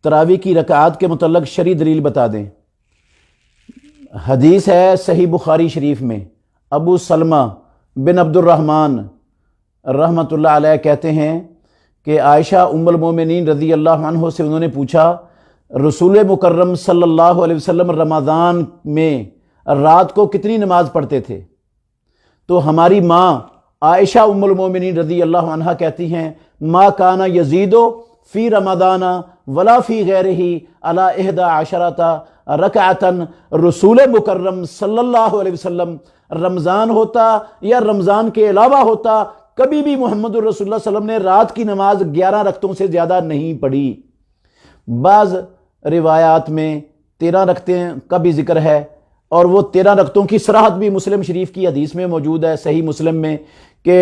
تراویح کی رکعات کے متعلق شرعی دلیل بتا دیں۔ حدیث ہے صحیح بخاری شریف میں، ابو سلمہ بن عبد الرحمن رحمۃ اللہ علیہ کہتے ہیں کہ عائشہ ام المومنین رضی اللہ عنہ سے انہوں نے پوچھا، رسول مکرم صلی اللہ علیہ وسلم رمضان میں رات کو کتنی نماز پڑھتے تھے؟ تو ہماری ماں عائشہ ام المومنین رضی اللہ عنہ کہتی ہیں، ما کان یزید فی رمضان ولا فی غیرہ علی 11 رکعتا، رسول مکرم صلی اللہ علیہ وسلم رمضان ہوتا یا رمضان کے علاوہ ہوتا، کبھی بھی محمد الرسول اللہ صلی اللہ علیہ وسلم نے رات کی نماز 11 رکعتوں سے زیادہ نہیں پڑھی۔ بعض روایات میں 13 رکعتیں کا بھی ذکر ہے، اور وہ 13 رکعتوں کی صراحت بھی مسلم شریف کی حدیث میں موجود ہے، صحیح مسلم میں، کہ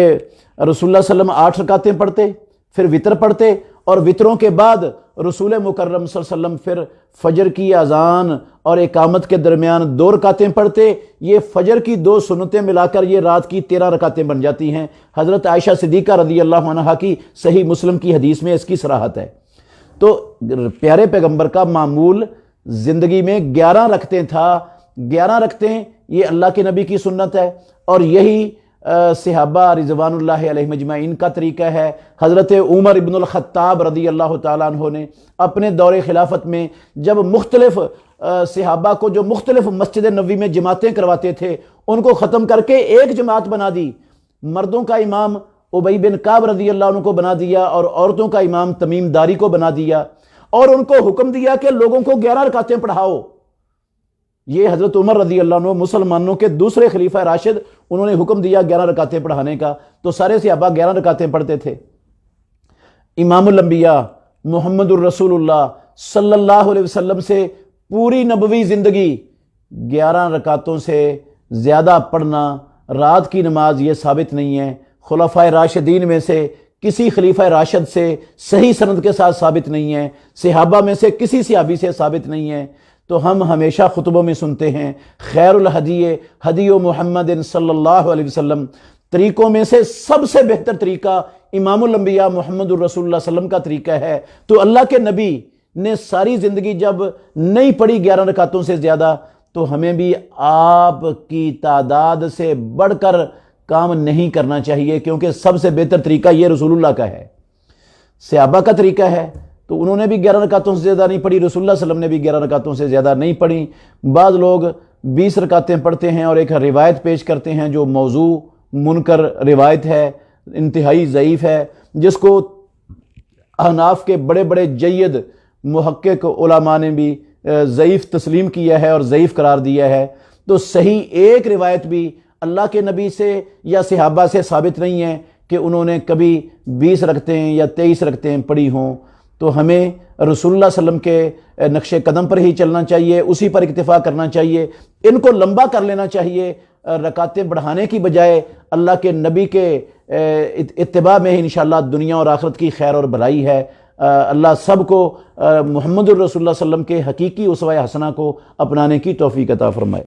رسول اللہ صلی اللہ علیہ وسلم 8 رکعتیں پڑھتے، پھر وطر پڑھتے، اور وطروں کے بعد رسول مکرم صلی اللہ علیہ وسلم پھر فجر کی اذان اور اقامت کے درمیان 2 رکعتیں پڑھتے۔ یہ فجر کی 2 سنتیں ملا کر یہ رات کی 13 رکعتیں بن جاتی ہیں۔ حضرت عائشہ صدیقہ رضی اللہ عنہا کی صحیح مسلم کی حدیث میں اس کی صراحت ہے۔ تو پیارے پیغمبر کا معمول زندگی میں 11 رکعتیں تھا۔ 11 رکعتیں یہ اللہ کے نبی کی سنت ہے، اور یہی صحابہ رضوان اللہ علیہ مجمعین کا طریقہ ہے۔ حضرت عمر ابن الخطاب رضی اللہ تعالیٰ عنہ نے اپنے دور خلافت میں جب مختلف صحابہ کو جو مختلف مسجد نبوی میں جماعتیں کرواتے تھے، ان کو ختم کر کے ایک جماعت بنا دی۔ مردوں کا امام ابی بن کعب رضی اللہ عنہ کو بنا دیا، اور عورتوں کا امام تمیم داری کو بنا دیا، اور ان کو حکم دیا کہ لوگوں کو 11 رکعتیں پڑھاؤ۔ یہ حضرت عمر رضی اللہ عنہ مسلمانوں کے دوسرے خلیفہ راشد، انہوں نے حکم دیا 11 رکعتیں پڑھانے کا، تو سارے صحابہ 11 رکعتیں پڑھتے تھے۔ امام الانبیاء محمد الرسول اللہ صلی اللہ علیہ وسلم سے پوری نبوی زندگی 11 رکعتوں سے زیادہ پڑھنا رات کی نماز یہ ثابت نہیں ہے۔ خلفائے راشدین میں سے کسی خلیفہ راشد سے صحیح سند کے ساتھ ثابت نہیں ہے، صحابہ میں سے کسی صحابی سے ثابت نہیں ہے۔ تو ہم ہمیشہ خطبوں میں سنتے ہیں، خیر الہدی ہدی محمد صلی اللہ علیہ وسلم، طریقوں میں سے سب سے بہتر طریقہ امام الانبیاء محمد الرسول اللہ صلی اللہ علیہ وسلم کا طریقہ ہے۔ تو اللہ کے نبی نے ساری زندگی جب نہیں پڑھی 11 رکعتوں سے زیادہ، تو ہمیں بھی آپ کی تعداد سے بڑھ کر کام نہیں کرنا چاہیے، کیونکہ سب سے بہتر طریقہ یہ رسول اللہ کا ہے، صحابہ کا طریقہ ہے۔ تو انہوں نے بھی 11 رکعتوں سے زیادہ نہیں پڑھی، رسول اللہ صلی اللہ علیہ وسلم نے بھی 11 رکعتوں سے زیادہ نہیں پڑھی۔ بعض لوگ 20 رکعتیں پڑھتے ہیں اور ایک روایت پیش کرتے ہیں جو موضوع منکر روایت ہے، انتہائی ضعیف ہے، جس کو احناف کے بڑے بڑے جید محقق علماء نے بھی ضعیف تسلیم کیا ہے اور ضعیف قرار دیا ہے۔ تو صحیح ایک روایت بھی اللہ کے نبی سے یا صحابہ سے ثابت نہیں ہے کہ انہوں نے کبھی 20 رکعتیں یا 23 رکعتیں پڑھی ہوں۔ تو ہمیں رسول اللہ صلی اللہ علیہ وسلم کے نقش قدم پر ہی چلنا چاہیے، اسی پر اکتفا کرنا چاہیے، ان کو لمبا کر لینا چاہیے، رکعتیں بڑھانے کی بجائے اللہ کے نبی کے اتباع میں ہی انشاءاللہ دنیا اور آخرت کی خیر اور بھلائی ہے۔ اللہ سب کو محمد الرسول اللہ صلی اللہ علیہ وسلم کے حقیقی اسوہ حسنہ کو اپنانے کی توفیق عطا فرمائے۔